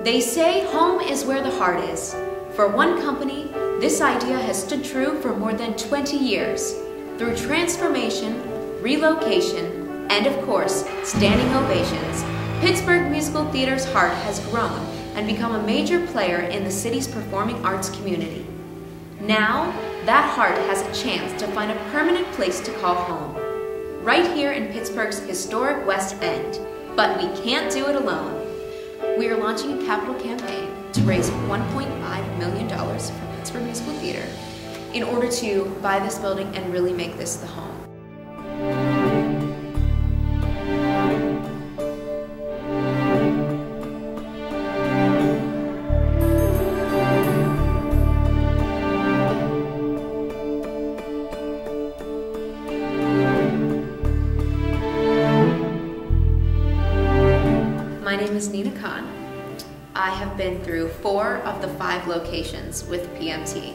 They say home is where the heart is. For one company, this idea has stood true for more than 20 years. Through transformation, relocation, and of course, standing ovations, Pittsburgh Musical Theater's heart has grown and become a major player in the city's performing arts community. Now, that heart has a chance to find a permanent place to call home, right here in Pittsburgh's historic West End. But we can't do it alone. We are launching a capital campaign to raise $1.5 million for Pittsburgh Musical Theater in order to buy this building and really make this the home. My name is Nina Khan. I have been through 4 of the 5 locations with PMT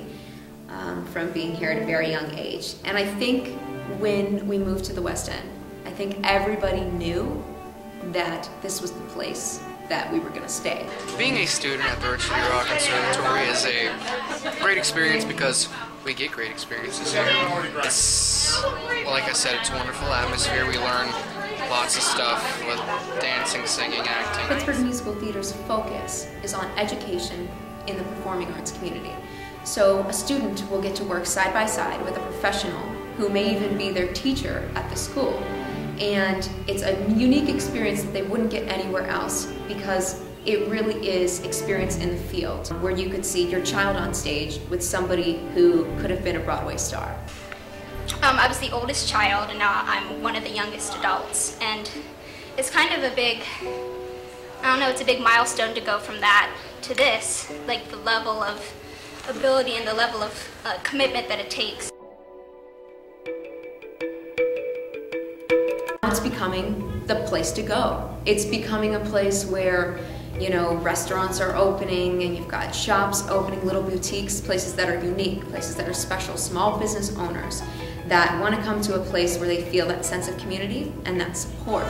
from being here at a very young age. And I think when we moved to the West End, I think everybody knew that this was the place that we were going to stay. Being a student at the Richard E. Rock Conservatory is a great experience because we get great experiences here. It's, well, like I said, it's a wonderful atmosphere. We learn lots of stuff with dancing, singing, acting. Pittsburgh Musical Theater's focus is on education in the performing arts community. So a student will get to work side by side with a professional who may even be their teacher at the school. And it's a unique experience that they wouldn't get anywhere else because it really is experience in the field where you could see your child on stage with somebody who could have been a Broadway star. I was the oldest child, and now I'm one of the youngest adults, and it's kind of a big, I don't know, it's a big milestone to go from that to this, like the level of ability and the level of commitment that it takes. It's becoming the place to go. It's becoming a place where, you know, restaurants are opening and you've got shops opening, little boutiques, places that are unique, places that are special, small business owners that want to come to a place where they feel that sense of community and that support.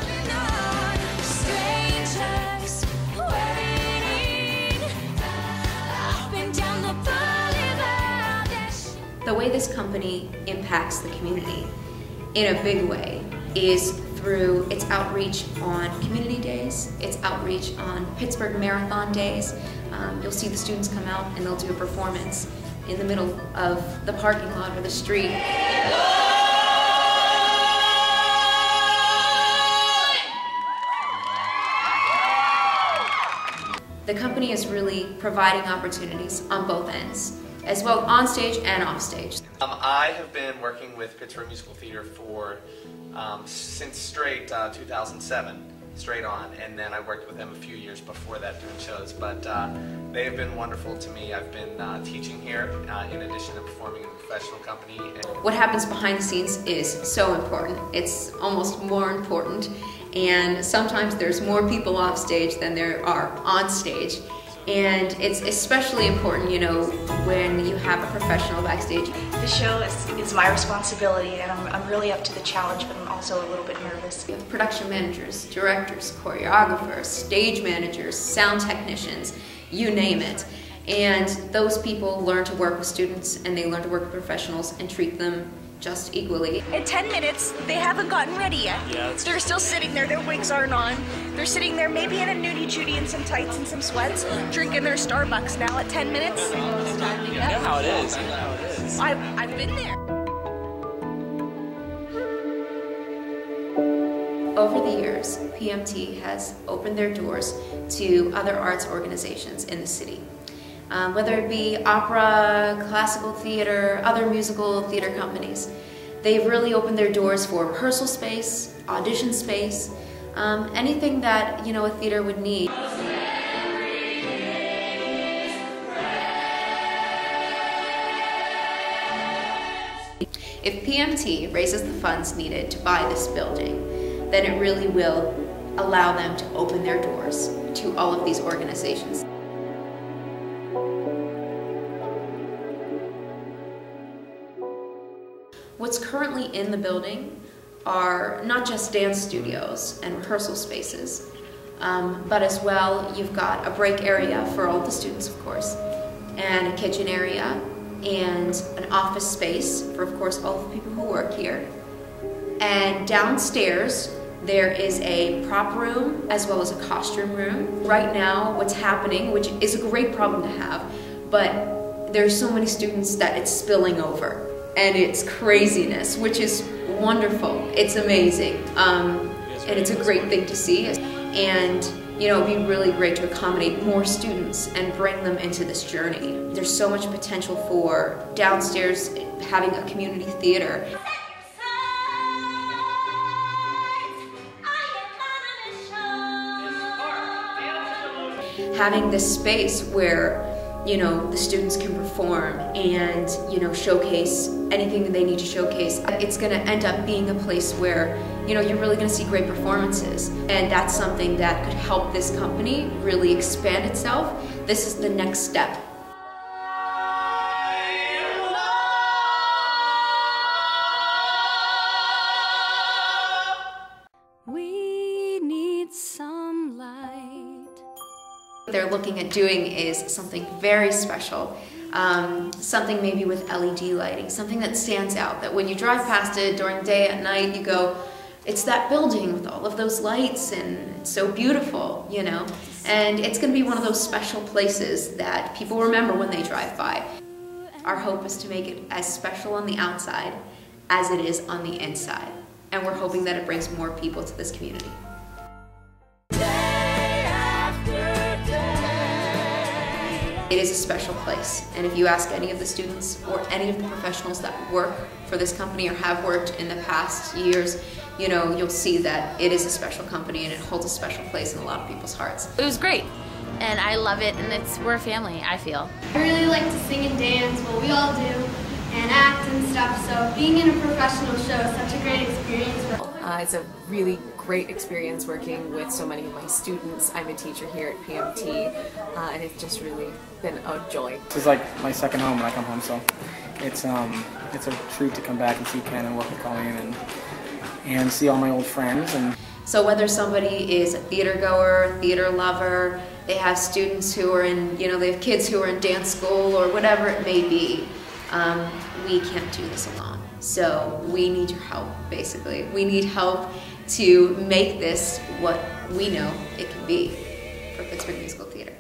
The way this company impacts the community in a big way is through its outreach on community days, its outreach on Pittsburgh Marathon days. You'll see the students come out and they'll do a performance in the middle of the parking lot or the street. The company is really providing opportunities on both ends, as well on stage and off stage. I have been working with Pittsburgh Musical Theater for since straight 2007, straight on, and then I worked with them a few years before that doing shows, but they have been wonderful to me. I've been teaching here in addition to performing in a professional company. What happens behind the scenes is so important. It's almost more important, and sometimes there's more people off stage than there are on stage. And it's especially important, you know, when you have a professional backstage. The show is my responsibility, and I'm really up to the challenge, but I'm also a little bit nervous. We have production managers, directors, choreographers, stage managers, sound technicians, you name it. And those people learn to work with students, and they learn to work with professionals and treat them just equally. In 10 minutes, they haven't gotten ready yet. Yeah, they're still sitting there, their wigs aren't on. They're sitting there maybe in a nudie judy and some tights and some sweats, drinking their Starbucks now at 10 minutes. You know how it is. You know how it is. I've been there. Over the years, PMT has opened their doors to other arts organizations in the city. Whether it be opera, classical theater, other musical theater companies. They've really opened their doors for rehearsal space, audition space, anything that, you know, a theater would need. If PMT raises the funds needed to buy this building, then it really will allow them to open their doors to all of these organizations. What's currently in the building are not just dance studios and rehearsal spaces, But as well, you've got a break area for all the students, of course, and a kitchen area, and an office space for, of course, all the people who work here. And downstairs, there is a prop room as well as a costume room. Right now, what's happening, which is a great problem to have, but there's so many students that it's spilling over. And it's craziness, which is wonderful. It's amazing. And it's a great thing to see. And you know, it'd be really great to accommodate more students and bring them into this journey. There's so much potential for downstairs having a community theater. Having this space where, you know, the students can perform and, you know, showcase anything they need to showcase. It's going to end up being a place where, you know, you're really going to see great performances. And that's something that could help this company really expand itself. This is the next step. We need some light. What they're looking at doing is something very special, something maybe with LED lighting, something that stands out, that when you drive past it during the day, at night, you go, it's that building with all of those lights and it's so beautiful, you know? And it's going to be one of those special places that people remember when they drive by. Our hope is to make it as special on the outside as it is on the inside. And we're hoping that it brings more people to this community. It is a special place, and if you ask any of the students or any of the professionals that work for this company or have worked in the past years, you know, you'll see that it is a special company and it holds a special place in a lot of people's hearts. It was great, and I love it, and we're a family, I feel. I really like to sing and dance, well we all do, and act and stuff, so being in a professional show is such a great experience. It's a really great experience working with so many of my students. I'm a teacher here at PMT, and it's just really been a joy. This is like my second home when I come home, so it's a treat to come back and see Ken and work with Colleen and see all my old friends. And so whether somebody is a theater goer, theater lover, they have students who are in, you know, they have kids who are in dance school or whatever it may be, we can't do this alone. So we need your help, basically. We need help to make this what we know it can be for Pittsburgh Musical Theater.